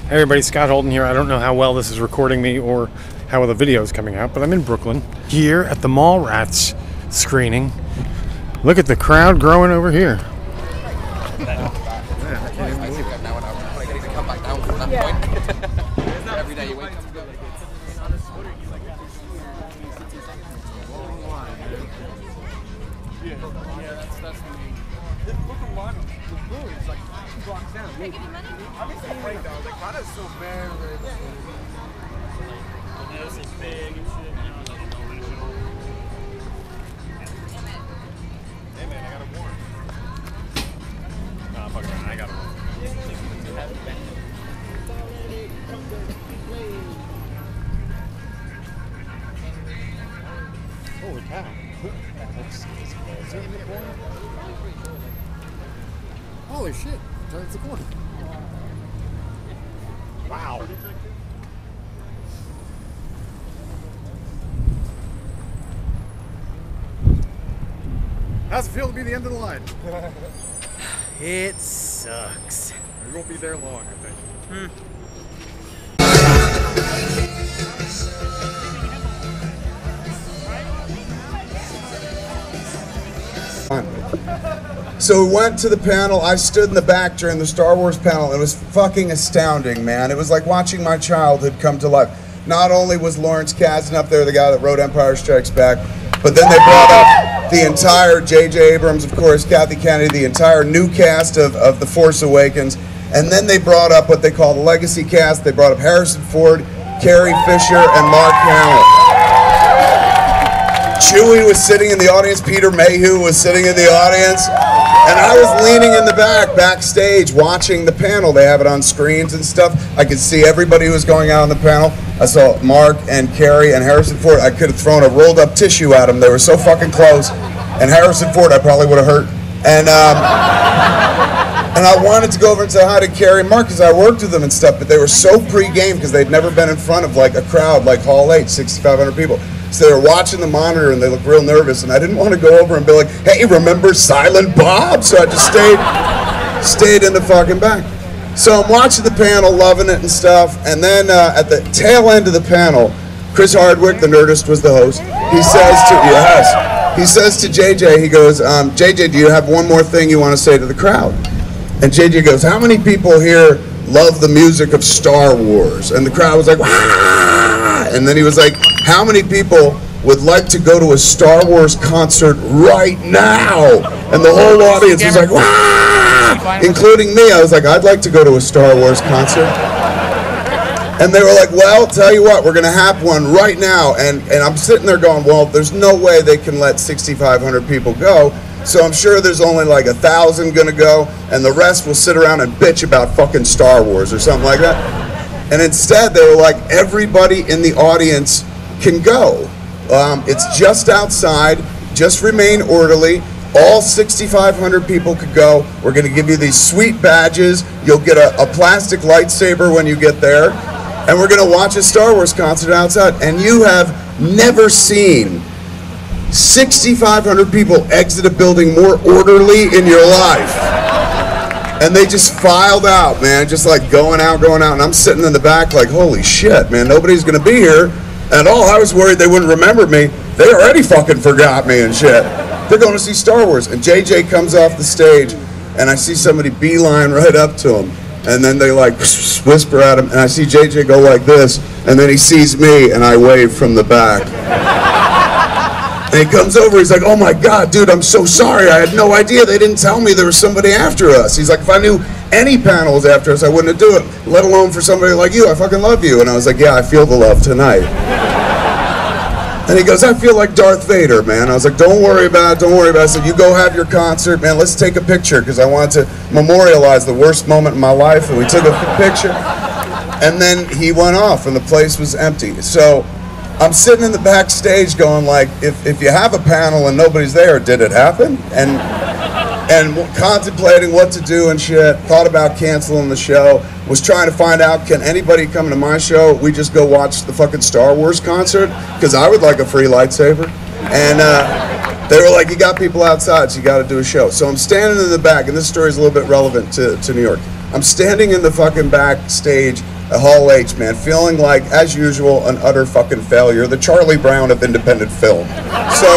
Hey everybody, Scott Holden here. I don't know how well this is recording me or how well the video is coming out, but I'm in Brooklyn here at the Mallrats screening. Look at the crowd growing over here. Holy cow. Holy shit, turns the corner. Wow. How's it feel to be the end of the line? It sucks. We won't be there long, I think. So we went to the panel. I stood in the back during the Star Wars panel. It was fucking astounding, man. It was like watching my childhood come to life. Not only was Lawrence Kasdan up there, the guy that wrote Empire Strikes Back, but then they brought up the entire JJ Abrams, of course, Kathy Kennedy, the entire new cast of The Force Awakens. And then they brought up what they call the legacy cast. They brought up Harrison Ford, Carrie Fisher, and Mark Hamill. Chewie was sitting in the audience, Peter Mayhew was sitting in the audience, and I was leaning in the backstage, watching the panel. They have it on screens and stuff. I could see everybody who was going out on the panel. I saw Mark and Carrie and Harrison Ford. I could have thrown a rolled up tissue at them. They were so fucking close. And Harrison Ford, I probably would have hurt. And I wanted to go over and say hi to Carrie and Mark because I worked with them and stuff, but they were so pre-game because they'd never been in front of like a crowd like Hall H, 6,500 people. So they were watching the monitor and they looked real nervous, and I didn't want to go over and be like, hey, remember Silent Bob? So I just stayed in the fucking back. So I'm watching the panel, loving it and stuff, and then at the tail end of the panel, Chris Hardwick, the Nerdist, was the host. He says to JJ, he goes, JJ, do you have one more thing you want to say to the crowd? And JJ goes, how many people here love the music of Star Wars? And the crowd was like, wah! And then he was like, how many people would like to go to a Star Wars concert right now? And the whole audience was like, wah! Including me. I was like, I'd like to go to a Star Wars concert. And they were like, well, tell you what, we're going to have one right now. And I'm sitting there going, well, there's no way they can let 6,500 people go. So I'm sure there's only like 1,000 going to go, and the rest will sit around and bitch about fucking Star Wars or something like that. And instead, they were like, everybody in the audience can go. It's just outside. Just remain orderly. All 6,500 people could go. We're going to give you these sweet badges. You'll get a plastic lightsaber when you get there. And we're going to watch a Star Wars concert outside. And you have never seen 6,500 people exit a building more orderly in your life. And they just filed out, man, just like going out. And I'm sitting in the back like, holy shit, man, nobody's going to be here at all. I was worried they wouldn't remember me. They already fucking forgot me and shit. They're going to see Star Wars. And JJ comes off the stage, and I see somebody beeline right up to him. And then they like whisper at him, and I see JJ go like this, and then he sees me, and I wave from the back. And he comes over, he's like, oh my God, dude, I'm so sorry. I had no idea. They didn't tell me there was somebody after us. He's like, if I knew any panel was after us, I wouldn't do it, let alone for somebody like you. I fucking love you. And I was like, yeah, I feel the love tonight. And he goes, I feel like Darth Vader, man. I was like, don't worry about it, don't worry about it. I said, you go have your concert, man, let's take a picture, because I wanted to memorialize the worst moment in my life, and we took a picture. And then he went off, and the place was empty. So I'm sitting in the backstage going like, if you have a panel and nobody's there, did it happen? And contemplating what to do and shit, thought about canceling the show, was trying to find out, can anybody come to my show? We just go watch the fucking Star Wars concert? Because I would like a free lightsaber. And they were like, you got people outside, so you got to do a show. So I'm standing in the back, and this story is a little bit relevant to New York. I'm standing in the fucking backstage at Hall H, man, feeling like, as usual, an utter fucking failure, the Charlie Brown of independent film. So,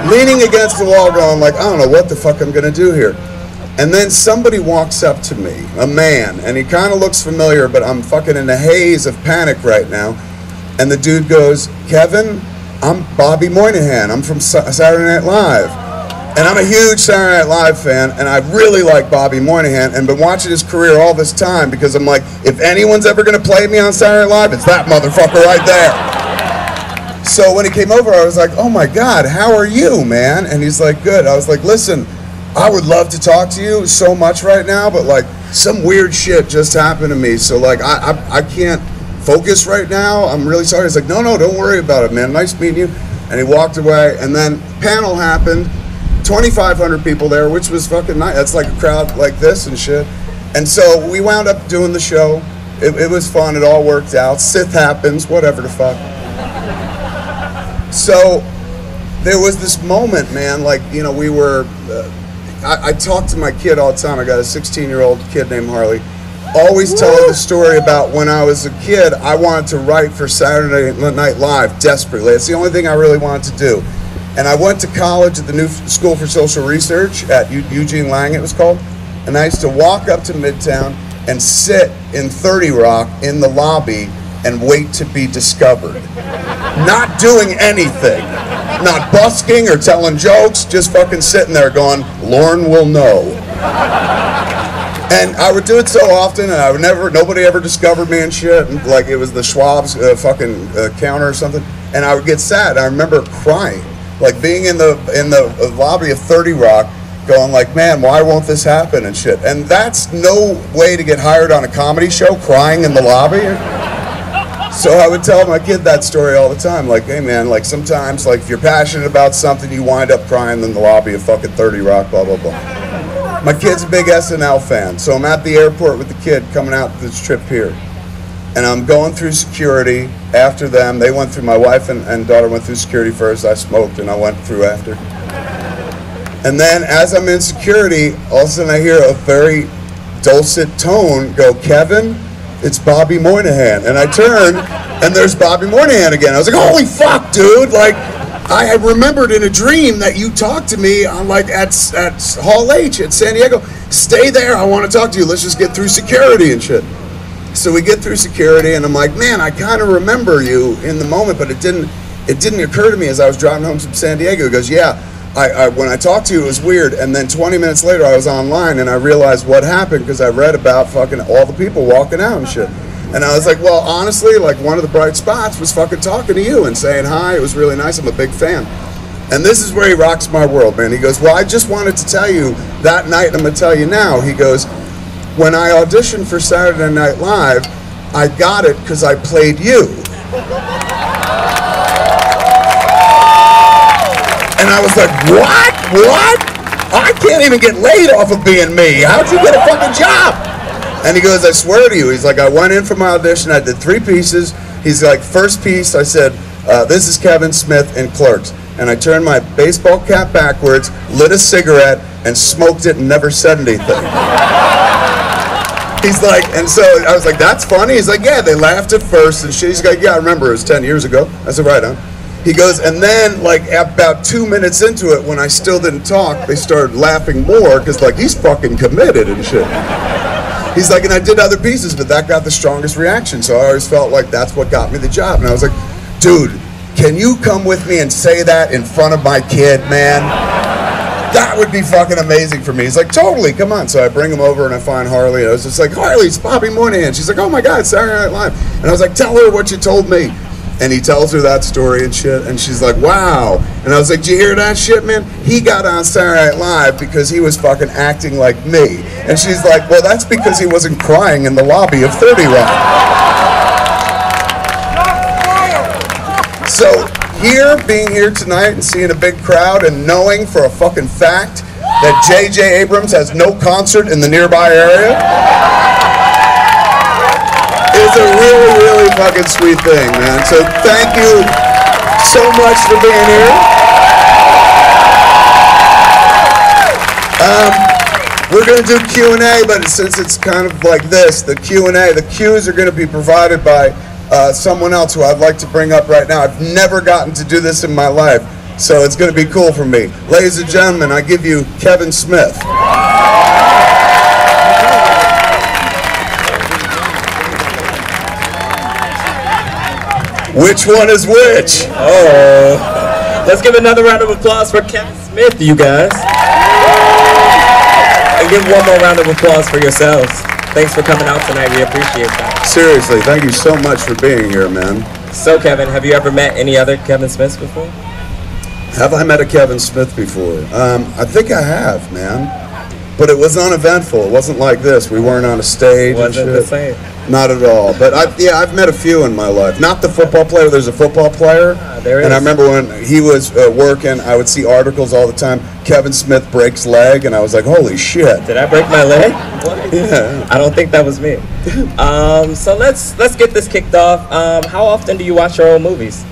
leaning against the wall going like, I don't know what the fuck I'm gonna do here. And then somebody walks up to me, a man, and he kind of looks familiar, but I'm fucking in a haze of panic right now. And the dude goes, Kevin, I'm Bobby Moynihan, I'm from Saturday Night Live. And I'm a huge Saturday Night Live fan, and I really like Bobby Moynihan, and been watching his career all this time because I'm like, if anyone's ever gonna play me on Saturday Night Live, it's that motherfucker right there. So when he came over, I was like, oh my God, how are you, man? And he's like, good. I was like, listen, I would love to talk to you so much right now, but like some weird shit just happened to me, so like I can't focus right now. I'm really sorry. He's like, no, don't worry about it, man. Nice meeting you. And he walked away, and then panel happened. 2,500 people there, which was fucking nice. That's like a crowd like this and shit. And so we wound up doing the show. It was fun. It all worked out. Sith happens. Whatever the fuck. So there was this moment, man. Like, you know, we were. I talk to my kid all the time. I got a 16-year-old kid named Harley. Always tell her the story about when I was a kid. I wanted to write for Saturday Night Live desperately. It's the only thing I really wanted to do. And I went to college at the New School for Social Research at Eugene Lang, it was called. And I used to walk up to Midtown and sit in 30 Rock in the lobby and wait to be discovered. Not doing anything. Not busking or telling jokes, just fucking sitting there going, Lorne will know. And I would do it so often, and I would nobody ever discovered me and shit. And like it was the Schwab's fucking counter or something. And I would get sad. I remember crying. Like being in the lobby of 30 Rock going like, man, why won't this happen and shit. And that's no way to get hired on a comedy show, crying in the lobby. So I would tell my kid that story all the time. Like, hey man, like sometimes like if you're passionate about something, you wind up crying in the lobby of fucking 30 Rock, blah, blah, blah. My kid's a big SNL fan. So I'm at the airport with the kid coming out this trip here. And I'm going through security after them. They went through, my wife and daughter went through security first. I smoked and I went through after. And then as I'm in security, all of a sudden I hear a very dulcet tone go, Kevin, it's Bobby Moynihan. And I turn and there's Bobby Moynihan again. I was like, holy fuck, dude. Like, I had remembered in a dream that you talked to me on like at Hall H at San Diego. Stay there, I want to talk to you. Let's just get through security and shit. So we get through security, and I'm like, man, I kind of remember you in the moment, but it didn't occur to me as I was driving home from San Diego. He goes, yeah, when I talked to you, it was weird. And then 20 minutes later, I was online, and I realized what happened because I read about fucking all the people walking out and shit. And I was like, well, honestly, like one of the bright spots was fucking talking to you and saying hi. It was really nice. I'm a big fan. And this is where he rocks my world, man. He goes, well, I just wanted to tell you that night, and I'm going to tell you now. He goes, when I auditioned for Saturday Night Live, I got it because I played you. And I was like, what? What? I can't even get laid off of being me. How'd you get a fucking job? And he goes, I swear to you. He's like, I went in for my audition. I did 3 pieces. He's like, first piece, I said, this is Kevin Smith in Clerks. And I turned my baseball cap backwards, lit a cigarette, and smoked it and never said anything. He's like, and so I was like, that's funny. He's like, yeah, they laughed at first and shit. He's like, yeah, I remember it was 10 years ago. I said, right on. He goes, and then like about 2 minutes into it, when I still didn't talk, they started laughing more because like he's fucking committed and shit. He's like, and I did other pieces, but that got the strongest reaction. So I always felt like that's what got me the job. And I was like, dude, can you come with me and say that in front of my kid, man? That would be fucking amazing for me. He's like, totally, come on. So I bring him over and I find Harley. And I was just like, Harley, it's Bobby Moynihan. She's like, oh my God, Saturday Night Live. And I was like, tell her what you told me. And he tells her that story and shit. And she's like, wow. And I was like, did you hear that shit, man? He got on Saturday Night Live because he was fucking acting like me. And she's like, well, that's because he wasn't crying in the lobby of 30 Rock. So, being here tonight and seeing a big crowd and knowing for a fucking fact that JJ Abrams has no concert in the nearby area is a really, really fucking sweet thing, man. So thank you so much for being here. we're going to do Q&A, but since it's kind of like this, the Q&A, the Qs are going to be provided by someone else who I'd like to bring up right now. I've never gotten to do this in my life, so it's going to be cool for me. Ladies and gentlemen, I give you Kevin Smith. Which one is which? Oh, let's give another round of applause for Kevin Smith, you guys. And give one more round of applause for yourselves. Thanks for coming out tonight. We appreciate that. Seriously, thank you so much for being here, man. So, Kevin, have you ever met any other Kevin Smiths before? Have I met a Kevin Smith before? I think I have, man. But it was uneventful. It wasn't like this. We weren't on a stage. Wasn't and shit. the same. Not at all. But I've met a few in my life. Not the football player. There's a football player. There is. And I remember when he was working, I would see articles all the time. Kevin Smith breaks leg, and I was like, holy shit. Did I break my leg? Yeah. I don't think that was me. So let's get this kicked off. How often do you watch your own movies?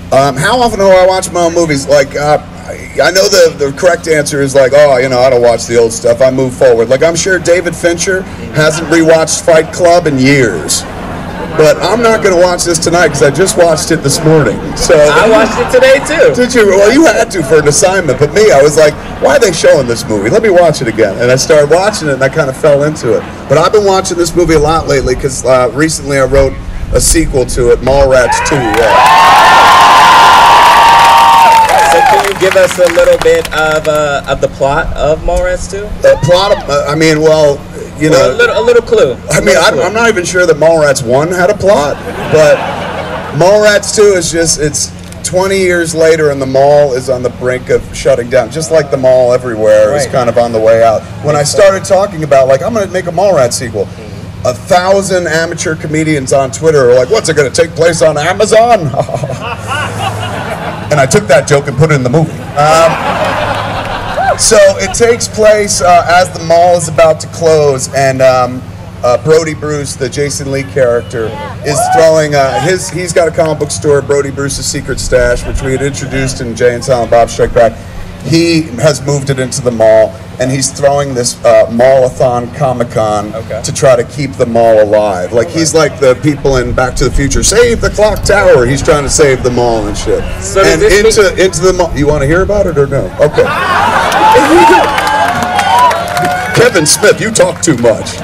How often do I watch my own movies? Like, I know the correct answer is like, oh, you know, I don't watch the old stuff. I move forward. Like, I'm sure David Fincher hasn't rewatched Fight Club in years. But I'm not going to watch this tonight because I just watched it this morning. So I watched it today, too. Did you? Well, you had to for an assignment. But me, I was like, why are they showing this movie? Let me watch it again. And I started watching it, and I kind of fell into it. But I've been watching this movie a lot lately because recently I wrote a sequel to it, Mallrats 2. So can you give us a little bit of the plot of Mallrats 2? The plot of, I mean, well, you know. A little clue. I mean, I'm not even sure that Mallrats 1 had a plot, but Mallrats 2 is just, it's 20 years later and the mall is on the brink of shutting down, just like the mall everywhere is kind of on the way out. When I started talking about, like, I'm going to make a Mallrats sequel, 1,000 amateur comedians on Twitter are like, what's it going to take place on Amazon? And I took that joke and put it in the movie. So it takes place as the mall is about to close, and Brody Bruce, the Jason Lee character, is throwing he's got a comic book store, Brody Bruce's Secret Stash, which we had introduced in Jay and Silent Bob Strike Back. He has moved it into the mall, and he's throwing this mall-a-thon Comic-Con to try to keep the mall alive. Like, he's like the people in Back to the Future, save the clock tower. He's trying to save the mall and shit. So and into the mall. You want to hear about it or no? Okay. Kevin Smith, you talk too much.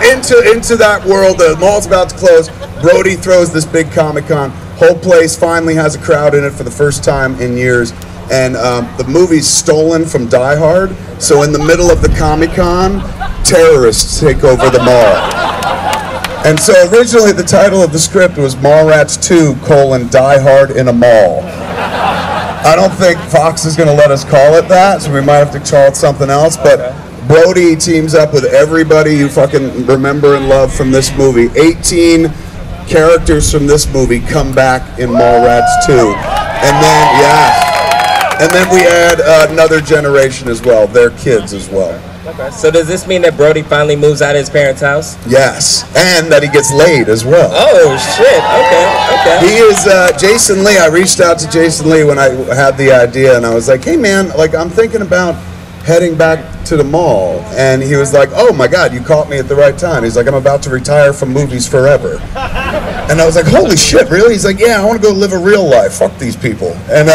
Into that world, the mall's about to close. Brody throws this big Comic-Con. Whole place finally has a crowd in it for the first time in years. And the movie's stolen from Die Hard, so in the middle of the Comic-Con, terrorists take over the mall. And so originally the title of the script was Mallrats 2: Die Hard in a Mall. I don't think Fox is going to let us call it that, so we might have to call it something else, but Brody teams up with everybody you fucking remember and love from this movie. 18 characters from this movie come back in Mallrats 2. And then, and then we add another generation as well, their kids as well. Okay. So does this mean that Brody finally moves out of his parents' house? Yes, and that he gets laid as well. Oh, shit. Okay. He is, Jason Lee, I reached out to Jason Lee when I had the idea, and I was like, hey man, like, I'm thinking about heading back to the mall. And he was like, oh my God, you caught me at the right time. He's like, I'm about to retire from movies forever. And I was like, holy shit, really? He's like, yeah, I want to go live a real life. Fuck these people. And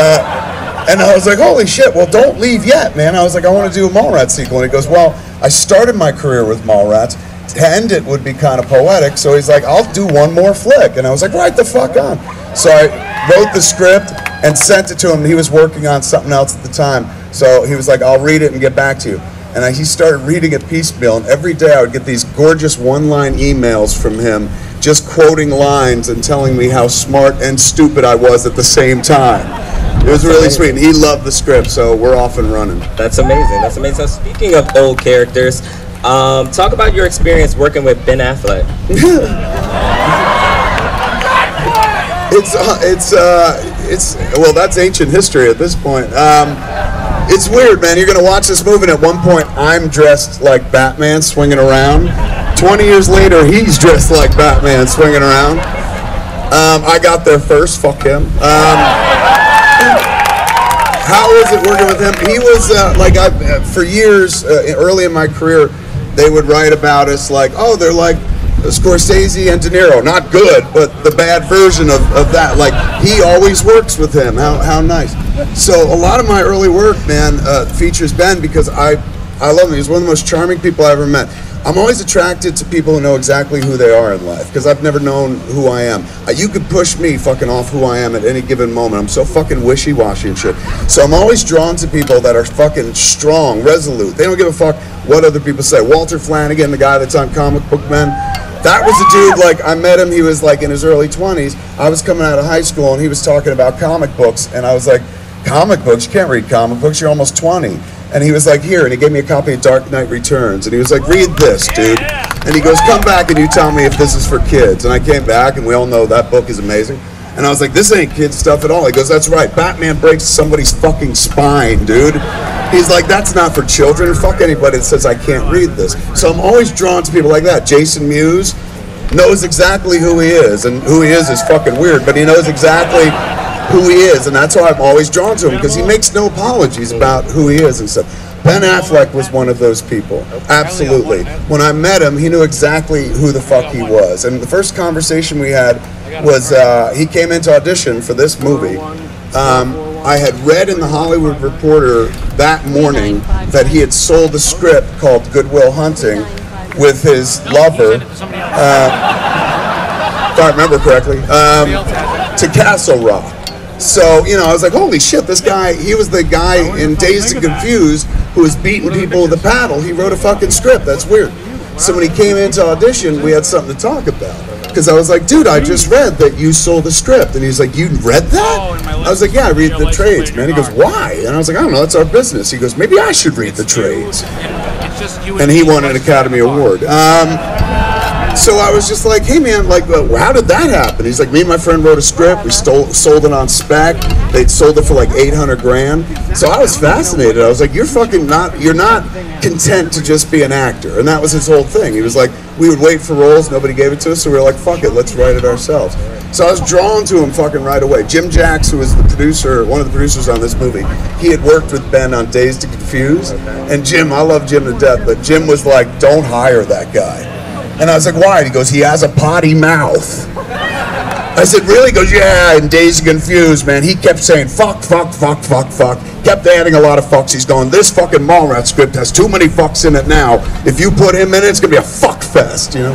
I was like, holy shit, well, don't leave yet, man. I was like, I want to do a Mallrats sequel. And he goes, well, I started my career with Mallrats. To end it would be kind of poetic. So he's like, I'll do one more flick. And I was like, right the fuck on. So I wrote the script and sent it to him. He was working on something else at the time. So he was like, I'll read it and get back to you. And he started reading it piecemeal. And every day I would get these gorgeous one-line emails from him just quoting lines and telling me how smart and stupid I was at the same time. It was really sweet, and he loved the script, so we're off and running. That's amazing. That's amazing. So speaking of old characters, talk about your experience working with Ben Affleck. Well, that's ancient history at this point. It's weird, man. You're gonna watch this movie, and at one point, I'm dressed like Batman, swinging around. 20 years later, he's dressed like Batman, swinging around. I got there first. Fuck him. How was it working with him? He was like, for years, early in my career, they would write about us like, oh, they're like Scorsese and De Niro. Not good, but the bad version of that. Like, he always works with him. How nice. So a lot of my early work, man, features Ben because I love him. He's one of the most charming people I ever met. I'm always attracted to people who know exactly who they are in life because I've never known who I am. You could push me fucking off who I am at any given moment. I'm so fucking wishy-washy and shit. So I'm always drawn to people that are fucking strong, resolute. They don't give a fuck what other people say. Walter Flanagan, the guy that's on Comic Book Men, that was a dude, like, I met him, he was like in his early 20s. I was coming out of high school and he was talking about comic books and I was like, comic books? You can't read comic books, you're almost 20. And he was like, here, and he gave me a copy of Dark Knight Returns. And he was like, read this, dude. And he goes, come back and you tell me if this is for kids. And I came back, and we all know that book is amazing. And I was like, this ain't kid stuff at all. He goes, that's right, Batman breaks somebody's fucking spine, dude. He's like, that's not for children. Fuck anybody that says I can't read this. So I'm always drawn to people like that. Jason Mewes knows exactly who he is. And who he is fucking weird, but he knows exactly who he is, and that's why I'm always drawn to him because he makes no apologies about who he is and stuff. Ben Affleck was one of those people, absolutely. When I met him, he knew exactly who the fuck he was, and the first conversation we had was he came in to audition for this movie. I had read in the Hollywood Reporter that morning that he had sold a script called Good Will Hunting with his lover, if I remember correctly, to Castle Rock. So, you know, I was like, holy shit, this guy, he was the guy in Dazed and Confused who was beating people with a paddle. He wrote a fucking script. That's weird. So when he came into audition, we had something to talk about. Because I was like, dude, I just read that you sold a script. And he's like, you read that? I was like, yeah, I read the trades, man. He goes, why? And I was like, I don't know, that's our business. He goes, maybe I should read the trades. And he won an Academy Award. So I was just like, hey man, like, how did that happen? He's like, me and my friend wrote a script, we sold it on spec, they'd sold it for like 800 grand. So I was fascinated. I was like, you're not content to just be an actor. And that was his whole thing. He was like, we would wait for roles, nobody gave it to us, so we were like, fuck it, let's write it ourselves. So I was drawn to him fucking right away. Jim Jacks, who was the producer, one of the producers on this movie, he had worked with Ben on Dazed and Confused. And Jim, I love Jim to death, but Jim was like, don't hire that guy. And I was like, why? And he goes, he has a potty mouth. I said, really? He goes, yeah, and Dazed and Confused, man. He kept saying, fuck, fuck, fuck, fuck, fuck. Kept adding a lot of fucks. He's going, this fucking Mallrats script has too many fucks in it now. If you put him in it, it's going to be a fuck fest, you know?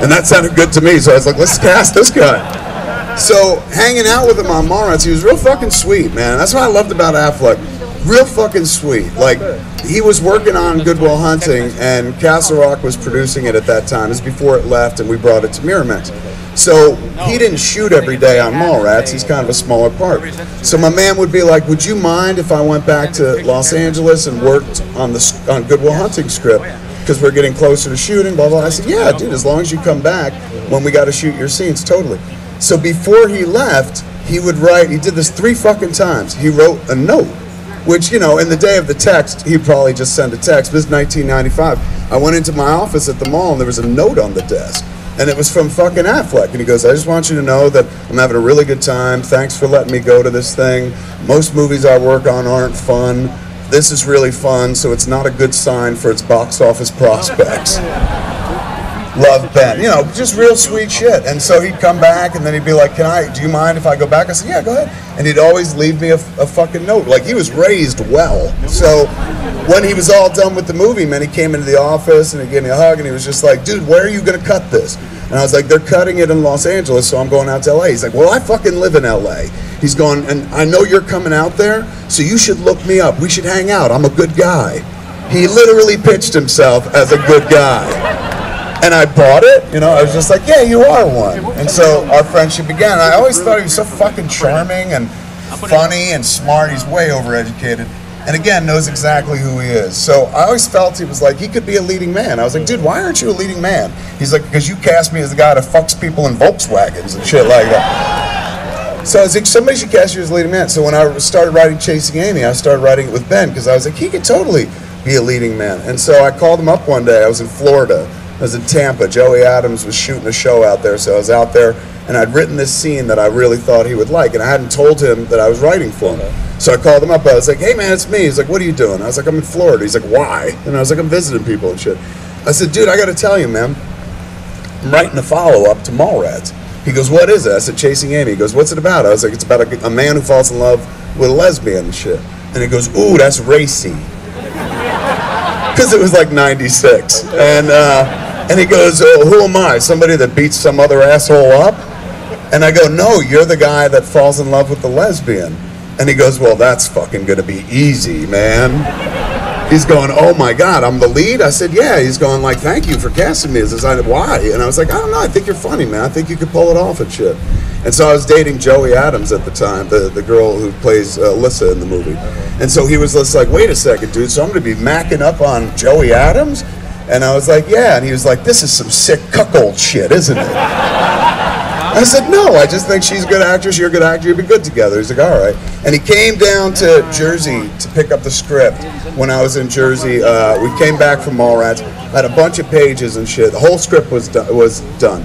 And that sounded good to me, so I was like, let's cast this guy. So, hanging out with him on Mallrats, he was real fucking sweet, man. That's what I loved about Affleck. Real fucking sweet. Like, he was working on Good Will Hunting, and Castle Rock was producing it at that time. It was before it left, and we brought it to Miramax. So he didn't shoot every day on Mallrats. He's kind of a smaller part. So my man would be like, would you mind if I went back to Los Angeles and worked on Good Will Hunting script? Because we're getting closer to shooting, blah, blah. I said, yeah, dude, as long as you come back when we got to shoot your scenes, totally. So before he left, he would write, he did this 3 fucking times. He wrote a note. Which, you know, in the day of the text, he'd probably just send a text. This is 1995. I went into my office at the mall, and there was a note on the desk. And it was from fucking Affleck. And he goes, I just want you to know that I'm having a really good time. Thanks for letting me go to this thing. Most movies I work on aren't fun. This is really fun, so it's not a good sign for its box office prospects. Love Ben. You know, just real sweet shit. And so he'd come back, and then he'd be like, do you mind if I go back? I said, yeah, go ahead. And he'd always leave me a fucking note. Like, he was raised well. So when he was all done with the movie, man, he came into the office, and he gave me a hug, and he was just like, dude, where are you going to cut this? And I was like, they're cutting it in Los Angeles, so I'm going out to LA. He's like, well, I fucking live in LA. He's going, and I know you're coming out there, so you should look me up. We should hang out. I'm a good guy. He literally pitched himself as a good guy. And I bought it, you know, I was just like, yeah, you are one. And so our friendship began. I always thought he was so fucking charming and funny and smart. He's way overeducated. And again, knows exactly who he is. So I always felt he was like, he could be a leading man. I was like, dude, why aren't you a leading man? He's like, because you cast me as the guy that fucks people in Volkswagens and shit like that. So I was like, somebody should cast you as a leading man. So when I started writing Chasing Amy, I started writing it with Ben, because I was like, he could totally be a leading man. And so I called him up one day. I was in Florida. I was in Tampa. Joey Adams was shooting a show out there, so I was out there. and I'd written this scene that I really thought he would like, and I hadn't told him that I was writing for him. So I called him up. I was like, hey man, it's me. He's like, what are you doing? I was like, I'm in Florida. He's like, why? And I was like, I'm visiting people and shit. I said, dude, I got to tell you, man, I'm writing a follow-up to Mallrats. He goes, what is it? I said, Chasing Amy. He goes, what's it about? I was like, it's about a man who falls in love with a lesbian and shit. And he goes, ooh, that's racy. Because it was like 96. And he goes, oh, who am I? Somebody that beats some other asshole up? And I go, no, you're the guy that falls in love with the lesbian. And he goes, well, that's fucking gonna be easy, man. He's going, oh my God, I'm the lead? I said, yeah. He's going like, thank you for casting me as a designer. Why? And I was like, I don't know, I think you're funny, man. I think you could pull it off and shit. And so I was dating Joey Adams at the time, the girl who plays Alyssa in the movie. And so he was just like, wait a second, dude, so I'm gonna be macking up on Joey Adams? And I was like, yeah. And he was like, this is some sick cuckold shit, isn't it? I said, no, I just think she's a good actress, you're a good actor, you'd be good together. He's like, all right. And he came down to Jersey to pick up the script when I was in Jersey. We came back from Mallrats, had a bunch of pages and shit. The whole script was done.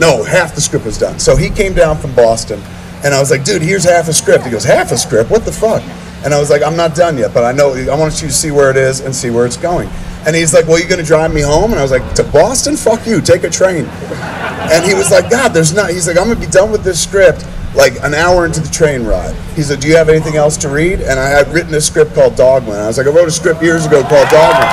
No, half the script was done. So he came down from Boston, and I was like, dude, here's half a script. He goes, half a script? What the fuck? And I was like, I'm not done yet, but I want you to see where it is and see where it's going. And he's like, well, you gonna drive me home? And I was like, to Boston? Fuck you, take a train. And he was like, God, he's like, I'm gonna be done with this script like an hour into the train ride. He said, do you have anything else to read? And I had written a script called Dogma. And I was like, I wrote a script years ago called Dogma.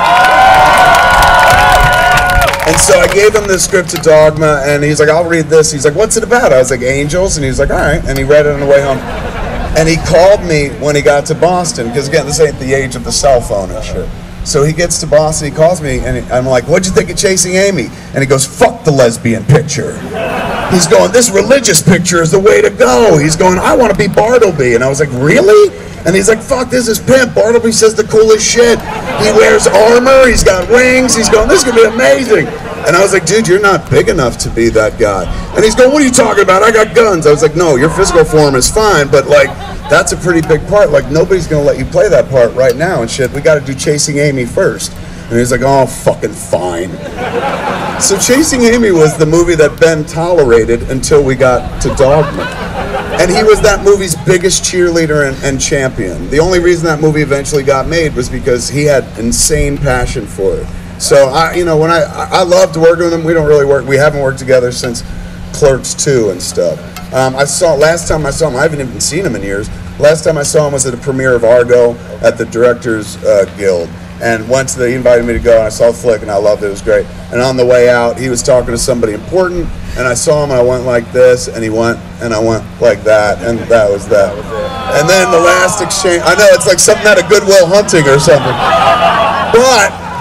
And so I gave him the script to Dogma, and he's like, I'll read this. He's like, what's it about? I was like, angels. And he's like, all right. And he read it on the way home. And he called me when he got to Boston, because again, this ain't the age of the cell phone and shit. So he gets to Boston, he calls me, and I'm like, what'd you think of Chasing Amy? And he goes, fuck the lesbian picture. He's going, this religious picture is the way to go. He's going, I want to be Bartleby. And I was like, really? And he's like, fuck, this is pimp. Bartleby says the coolest shit. He wears armor, he's got wings. He's going, this is going to be amazing. And I was like, dude, you're not big enough to be that guy. And he's going, what are you talking about? I got guns. I was like, no, your physical form is fine, but like, that's a pretty big part. Like, nobody's going to let you play that part right now and shit. We got to do Chasing Amy first. And he's like, oh, fucking fine. So Chasing Amy was the movie that Ben tolerated until we got to Dogma. And he was that movie's biggest cheerleader and champion. The only reason that movie eventually got made was because he had insane passion for it. So when I loved working with him. We don't really work. We haven't worked together since Clerks 2 and stuff. Last time I saw him, I haven't even seen him in years. Last time I saw him was at a premiere of Argo at the Directors Guild. And he invited me to go, and I saw the flick, and I loved it. It was great. And on the way out, he was talking to somebody important, and I saw him, and I went like this, and he went, and I went like that, and that was that. And then the last exchange, I know, it's like something out of Good Will Hunting or something.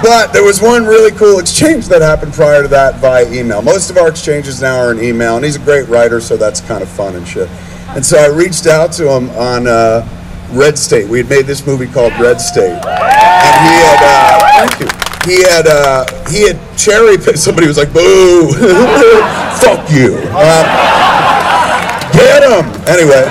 But there was one really cool exchange that happened prior to that via email. Most of our exchanges now are in email, and he's a great writer, so that's kind of fun and shit. And so I reached out to him on Red State. We had made this movie called Red State, and he had he had cherry picked. Somebody was like, "Boo, fuck you, get him." Anyway,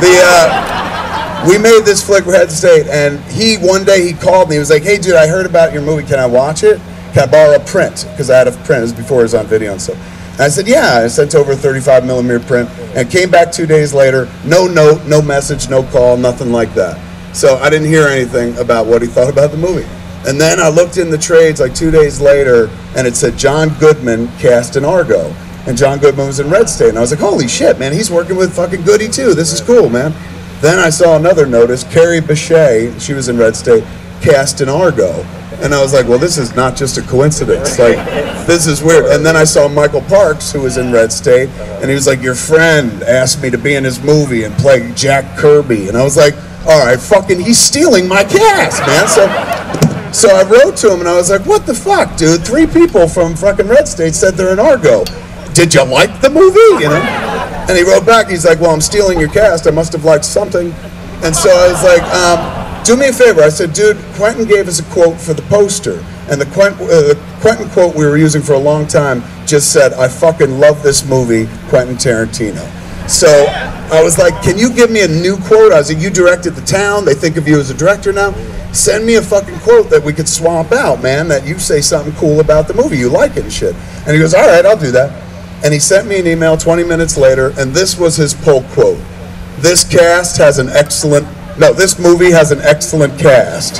we made this flick Red State, and one day he called me. He was like, "Hey, dude, I heard about your movie. Can I watch it? Can I borrow a print? Because I had a print. It was before it was on video and stuff." And I said, yeah. I sent over a 35mm print, and came back 2 days later. No note, no message, no call, nothing like that. So I didn't hear anything about what he thought about the movie. And then I looked in the trades like 2 days later, and it said John Goodman cast in Argo. And John Goodman was in Red State. And I was like, holy shit, man, he's working with fucking Goody too. This is cool, man. Then I saw another notice, Carrie Bechet, she was in Red State, cast in Argo. And I was like, well, this is not just a coincidence. Like, this is weird. And then I saw Michael Parks, who was in Red State, and he was like, your friend asked me to be in his movie and play Jack Kirby. And I was like, all right, fucking, he's stealing my cast, man. So I wrote to him, and I was like, what the fuck, dude? 3 people from fucking Red State said they're in Argo. Did you like the movie? You know? And he wrote back, he's like, well, I'm stealing your cast. I must have liked something. And so I was like, do me a favor. I said, dude, Quentin gave us a quote for the poster. And the Quentin quote we were using for a long time just said, I fucking love this movie, Quentin Tarantino. So I was like, can you give me a new quote? I was like, you directed The Town. They think of you as a director now. Send me a fucking quote that we could swap out, man, that you say something cool about the movie. You like it and shit. And he goes, all right, I'll do that. And he sent me an email 20 minutes later, and this was his pull quote. This movie has an excellent cast.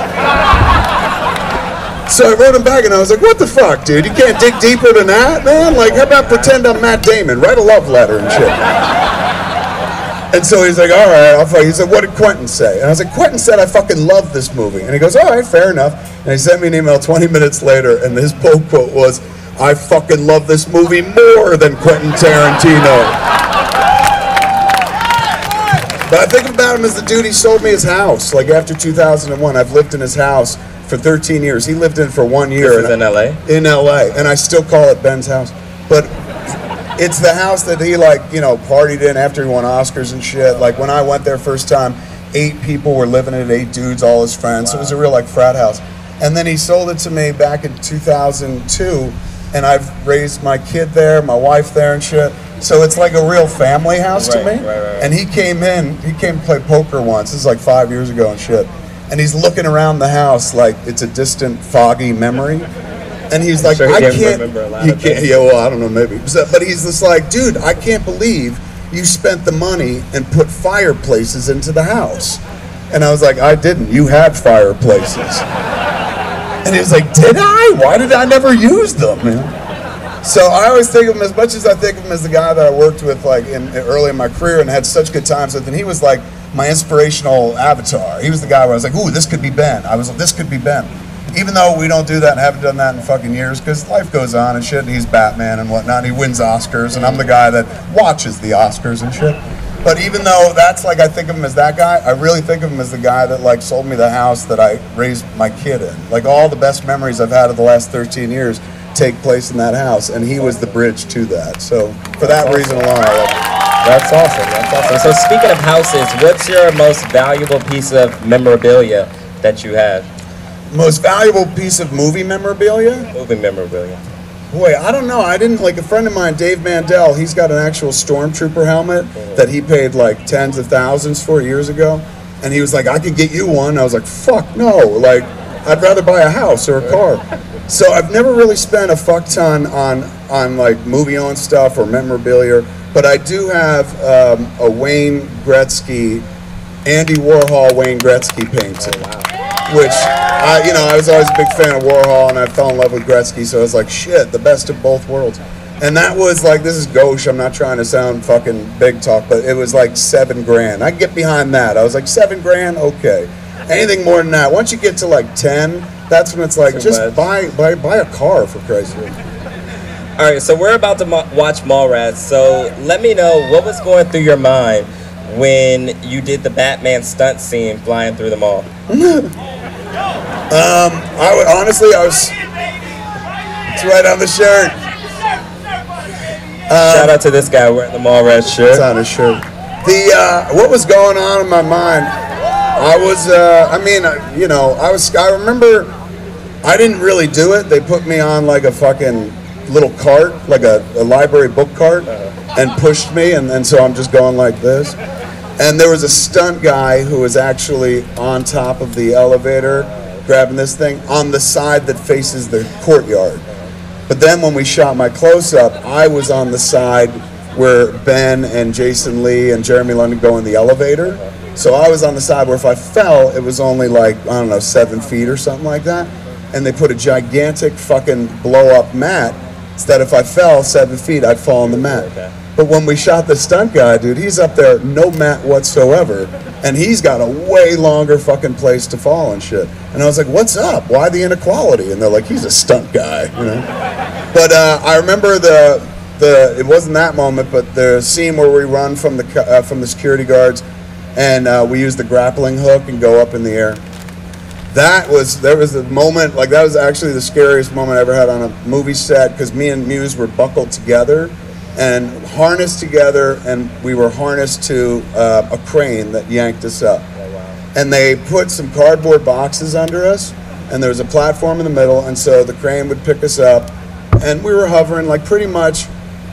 So I wrote him back and I was like, what the fuck, dude? You can't dig deeper than that, man? Like, how about pretend I'm Matt Damon? Write a love letter and shit. And so he's like, all right, I'll fuck. He said, what did Quentin say? And I was like, Quentin said I fucking love this movie. And he goes, all right, fair enough. And he sent me an email 20 minutes later, and his pull quote was, I fucking love this movie more than Quentin Tarantino. But I think about him as the dude, he sold me his house, like after 2001. I've lived in his house for 13 years. He lived in it for 1 year. This is in LA? In LA, and I still call it Ben's house. But it's the house that he, like, you know, partied in after he won Oscars and shit. Like, when I went there first time, 8 people were living in it, 8 dudes, all his friends. Wow. So it was a real, like, frat house. And then he sold it to me back in 2002, and I've raised my kid there, my wife there and shit. So it's like a real family house to me. Right. And he came to play poker once. This is like 5 years ago and shit. And he's looking around the house like it's a distant, foggy memory. And he's like, sure I can't remember a lot of things. Yeah, well, I don't know, maybe. But he's just like, dude, I can't believe you spent the money and put fireplaces into the house. And I was like, I didn't. You had fireplaces. And he was like, did I? Why did I never use them, man? So I always think of him, as much as I think of him as the guy that I worked with like early in my career and had such good times with, and he was like my inspirational avatar. He was the guy where I was like, ooh, this could be Ben. I was like, this could be Ben. Even though we don't do that and haven't done that in fucking years, because life goes on and shit, and he's Batman and whatnot, and he wins Oscars, and I'm the guy that watches the Oscars and shit. But even though that's like, I think of him as that guy, I really think of him as the guy that like sold me the house that I raised my kid in. Like, all the best memories I've had of the last 13 years take place in that house, and he was the bridge to that. So for that reason alone, that's awesome. That's awesome. So speaking of houses, what's your most valuable piece of memorabilia that you have? Most valuable piece of movie memorabilia? Movie memorabilia. Boy, I don't know. I didn't, like, a friend of mine, Dave Mandel, he's got an actual Stormtrooper helmet that he paid like tens of thousands for years ago. And he was like, I could get you one. I was like, fuck no. Like, I'd rather buy a house or a car. So I've never really spent a fuck ton on like movie-owned stuff or memorabilia, but I do have a Wayne Gretzky, Andy Warhol Wayne Gretzky painting, which I was always a big fan of Warhol, and I fell in love with Gretzky, so I was like, shit, the best of both worlds. And that was like, this is gauche, I'm not trying to sound fucking big talk, but it was like $7 grand. I could get behind that. I was like, $7 grand, okay. Anything more than that, once you get to like 10, that's when it's like, just buy a car, for Christ's sake. All right, so we're about to watch Mallrats. So let me know what was going through your mind when you did the Batman stunt scene flying through the mall. It's right on the shirt. Shout out to this guy wearing the Mallrats shirt. It's on his shirt. What was going on in my mind? I remember I didn't really do it. They put me on like a fucking little cart, like a library book cart, and pushed me, and so I'm just going like this. And there was a stunt guy who was actually on top of the elevator, grabbing this thing, on the side that faces the courtyard. But then when we shot my close-up, I was on the side where Ben and Jason Lee and Jeremy London go in the elevator. So I was on the side where if I fell, it was only like, I don't know, 7 feet or something like that. And they put a gigantic fucking blow-up mat, so that if I fell 7 feet, I'd fall on the mat. Okay. But when we shot the stunt guy, dude, he's up there, no mat whatsoever, and he's got a way longer fucking place to fall and shit. And I was like, what's up? Why the inequality? And they're like, he's a stunt guy, you know? But I remember it wasn't that moment, but the scene where we run from the security guards, and we use the grappling hook and go up in the air. There was a moment, like, that was actually the scariest moment I ever had on a movie set, because me and Muse were buckled together and harnessed together, and we were harnessed to a crane that yanked us up. Oh, wow. And they put some cardboard boxes under us, and there was a platform in the middle, and so the crane would pick us up, and we were hovering like pretty much,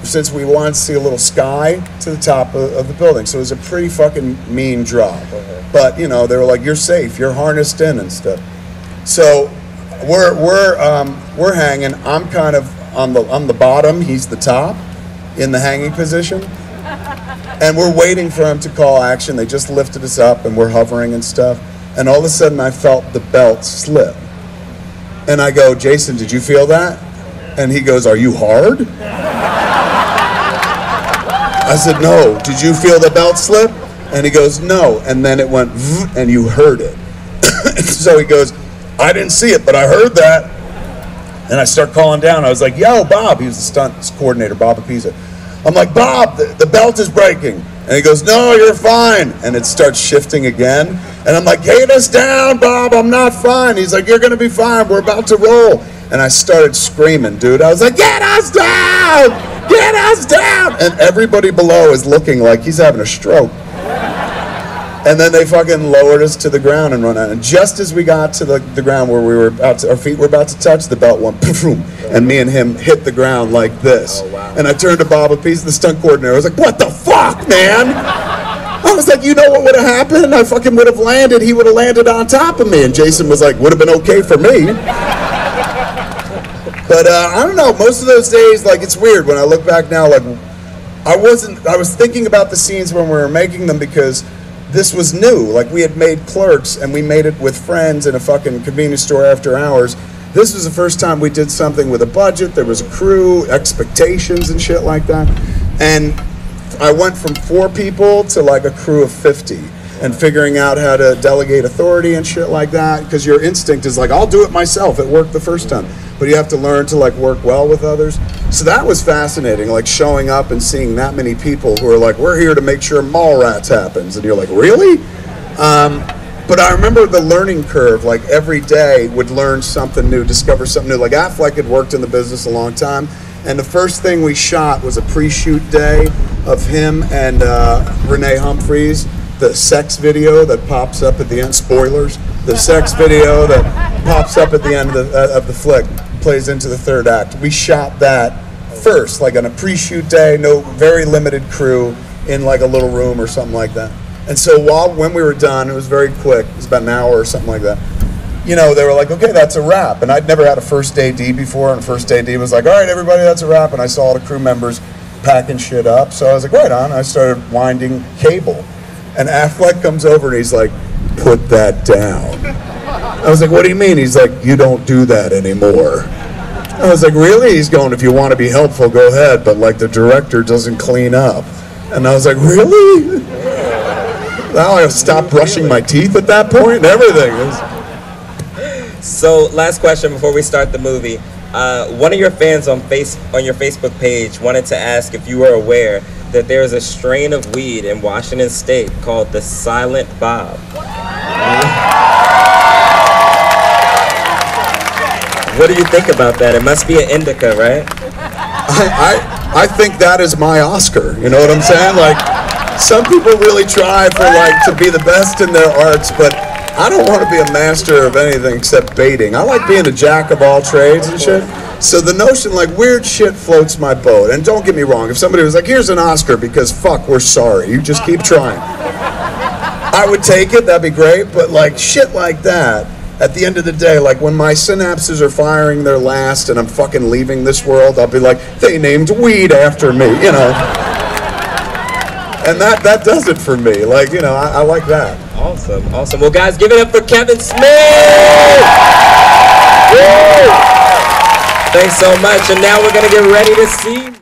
since we wanted to see a little sky, to the top of the building. So it was a pretty fucking mean drop. Okay. But they were like, you're safe, you're harnessed in and stuff. So we're hanging. I'm kind of on the bottom, he's the top. in the hanging position. And we're waiting for him to call action. They just lifted us up and we're hovering and stuff. And all of a sudden I felt the belt slip. And I go, Jason, did you feel that? And he goes, are you hard? I said, no. Did you feel the belt slip? And he goes, no. And then it went, and you heard it. So he goes, I didn't see it, but I heard that. And I start calling down. I was like, yo, Bob. He was the stunt coordinator, Bob Apisa. I'm like, Bob, the belt is breaking. And he goes, no, you're fine. And it starts shifting again. And I'm like, get us down, Bob, I'm not fine. He's like, you're gonna be fine, we're about to roll. And I started screaming, dude. I was like, get us down! Get us down! And everybody below is looking like he's having a stroke. And then they fucking lowered us to the ground and run out. And just as we got to the ground where we were about to, our feet were about to touch, the belt went poof, and me and him hit the ground like this. Oh, wow. And I turned to Bob Apisa, the stunt coordinator. I was like, what the fuck, man? I was like, you know what would have happened? I fucking would have landed. He would have landed on top of me. And Jason was like, would have been okay for me. But I don't know, most of those days, like, it's weird when I look back now, like, I was thinking about the scenes when we were making them because this was new. Like, we had made Clerks and we made it with friends in a fucking convenience store after hours. This was the first time we did something with a budget. There was a crew, expectations and shit like that. And I went from 4 people to like a crew of 50 and figuring out how to delegate authority and shit like that, because your instinct is like, I'll do it myself. It worked the first time. But you have to learn to like work well with others. So that was fascinating, like showing up and seeing that many people who are like, we're here to make sure Mallrats happens. And you're like, really? But I remember the learning curve, like every day would learn something new, discover something new. Like Affleck had worked in the business a long time. And the first thing we shot was a pre-shoot day of him and Renee Humphreys, the sex video that pops up at the end, spoilers, the sex video that pops up at the end of the flick, plays into the third act. We shot that first, like on a pre-shoot day, no, very limited crew in like a little room or something like that. And so when we were done, it was very quick, it was about an hour or something like that. You know, they were like, okay, that's a wrap. And I'd never had a first AD before, and first AD was like, all right, everybody, that's a wrap. And I saw all the crew members packing shit up. So I was like, right on. I started winding cable. And Affleck comes over and he's like, put that down. I was like, what do you mean? He's like, you don't do that anymore. I was like, really? He's going, if you want to be helpful, go ahead. But like the director doesn't clean up. And I was like, really? Now I stopped brushing my teeth at that point and everything. So, last question before we start the movie. One of your fans on your Facebook page wanted to ask if you were aware that there is a strain of weed in Washington State called the Silent Bob. What do you think about that? It must be an indica, right? I think that is my Oscar. You know what I'm saying? Like, some people really try for like to be the best in their arts, but I don't want to be a master of anything except baiting. I like being a jack of all trades and shit. So the notion, like, weird shit floats my boat. And don't get me wrong, if somebody was like, here's an Oscar because fuck, we're sorry, you just keep trying, I would take it, that'd be great. But like shit like that, at the end of the day, like when my synapses are firing their last and I'm fucking leaving this world, I'll be like, they named weed after me, you know. And that does it for me. Like, you know, I like that. Awesome, awesome. Well, guys, give it up for Kevin Smith! Woo! Thanks so much. And now we're going to get ready to see